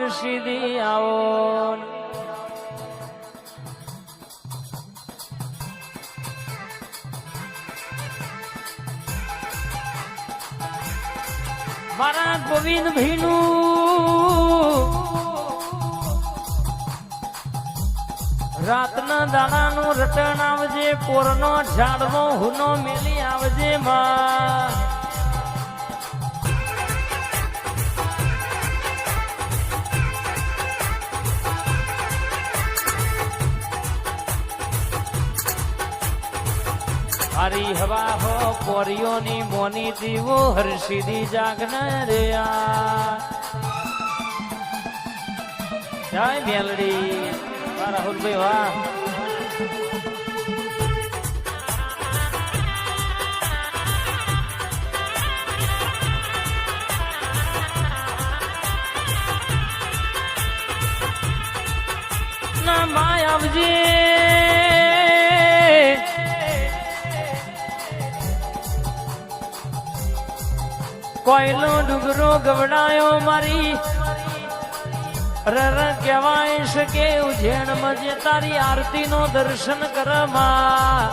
હર્ષિદી આવો મારા ગોવિંદ ભીનું રાતના દાણાનું રટણ આવજે પોરનો ઝાડનો હુનો મેલી આવજે માં હારી હવા હો પોરીઓની મોની દીવો હર્ષિદી જાગન રે જય મેલડી રાહુલભાઈ વાહ ના માય આવજે કોઈનો ડુગરો ગવડાયો મારી રર કહેવાય શકે ઉજેણ મજે તારી આરતી નો દર્શન કરમાં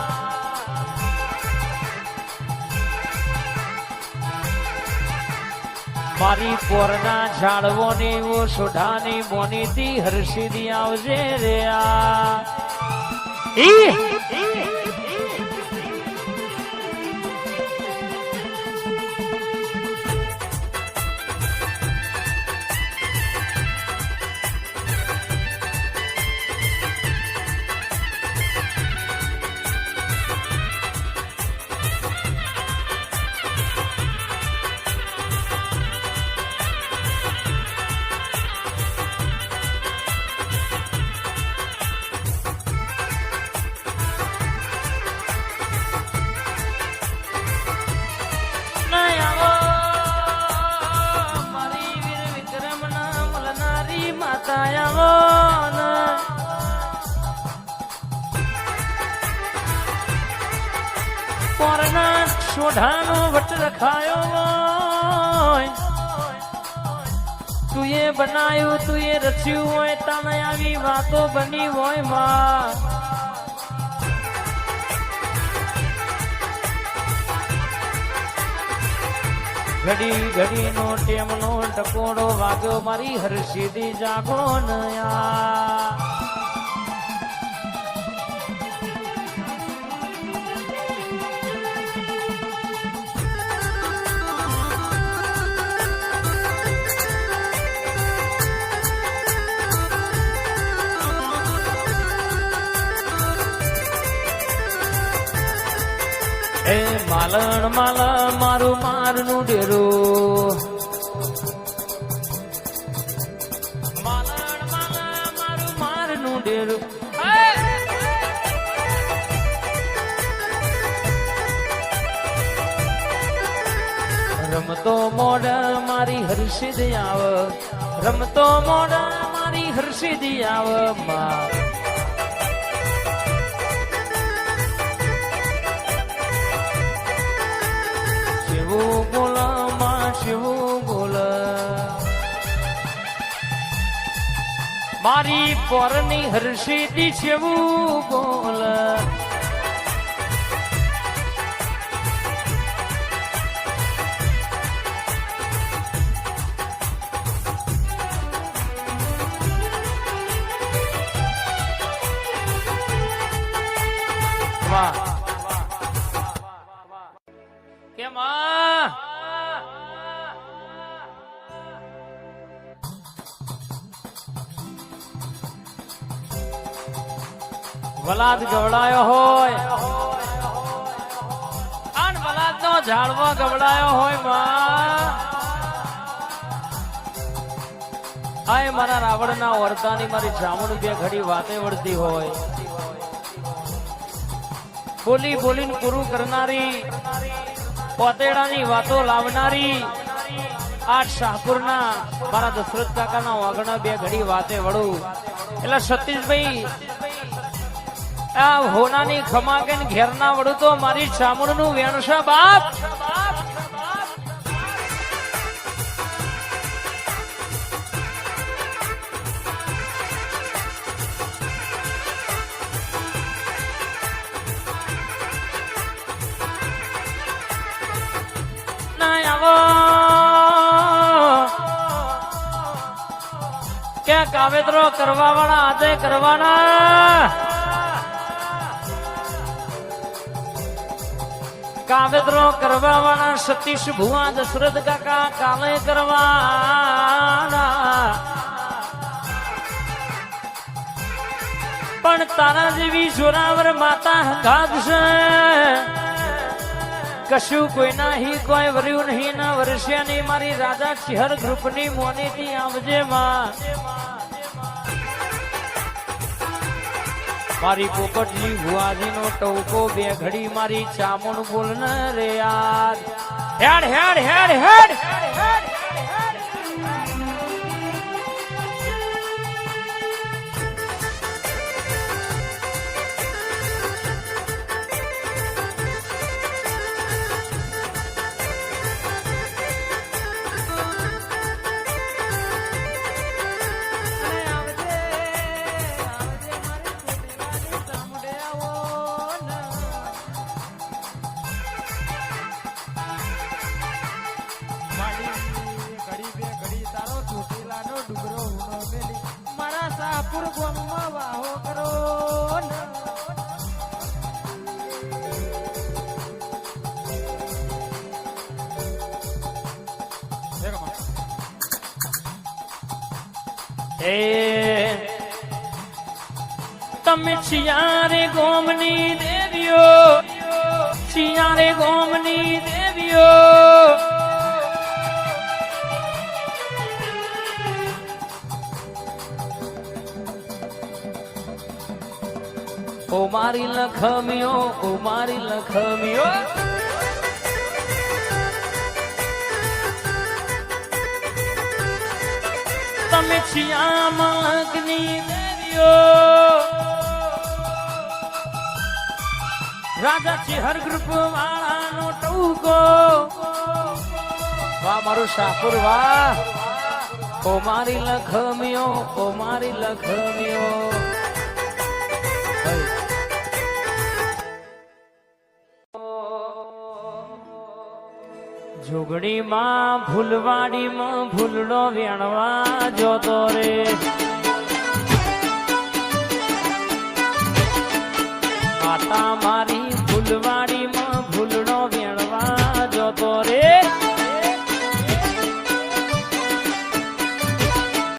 મારી પોરના ઝાડવોની ઓ સોઢાની મોનીથી હર્ષિદી આવજે રે પોરના સોઢાનો વટ રખાયો તું એ બનાયું તું એ રચ્યું હોય તને આવી વાતો બની હોય માં ઘડી ઘડીનો ટેમનો ટકોડો વાગ્યો મારી હર્ષિદી જાગો નયા એ માલણ માલા મારું મારનું ડેરું માલણ માલા મારું મારનું ડેરું રમતો મોડ મારી હર્ષિદી આવ રમતો મોડ મારી હર્ષિદી આવ માં બોલા માં શિવું બોલ મારી પોરની હર્ષિદી શિવું બોલ વાહ કેમ વલાદ ગવડાયો હોય આન વલાદ નો ઝાડવો ગવડાયો હોય માં આય મારા રાવણના વર્તાની મારી જામુન બે ઘડી વાતે વળતી હોય બોલી બોલીને પૂરું કરનારી પોતેડાની વાતો લાવનારી આ શાહપુરના મારા દશરથ કાકાના વાગણા બે ઘડી વાતે વળું એટલે સતીશભાઈ આ હોનાની ખમાકે ઘેરના વડું તો મારી ચામુંડ નું વેણસા બાપ કાવેતરો કરવા વાળા આજે કરવાના. કાવેતરો કરવા વાળા સતીશ ભુવા દશરથ કાકા કાલે કરવાના. પણ તારા જેવી જોરાવર માતા હંગાત છે. કશું કોઈ નાહી કોઈ વર્યું નહીં ના વર્ષે નહીં. મારી રાજા ચિહર ગ્રુપની મોનીથી આવજે માં. મારી પોપટજી ભુવાજીનો ટવકો બે ઘડી મારી ચામુંડ બોલ ન રે યાર. હેડ હેડ હેડ હેડ મારા સાપુર ગોમમાં વાહો કરો. તમે શિયારે ગોમની દેવીઓ, શિયારે ગોમની દેવીઓ. ઓ મારી લખમીઓ, ઓ મારી લખમીઓ. તમે શિયામલકની દેવીઓ. રાજા ચિહર ગ્રુપ વાળાનો ટૂકો. વાહ મારું શાહપુર વાહ. ઓ મારી લખમીઓ, ઓ મારી લખમીઓ. જોગણીમાં ફૂલવાડીમાં ફૂલડો વેણવા જોતો રે. માતા મારી ફૂલવાડીમાં ફૂલડો વેણવા જોતો રે.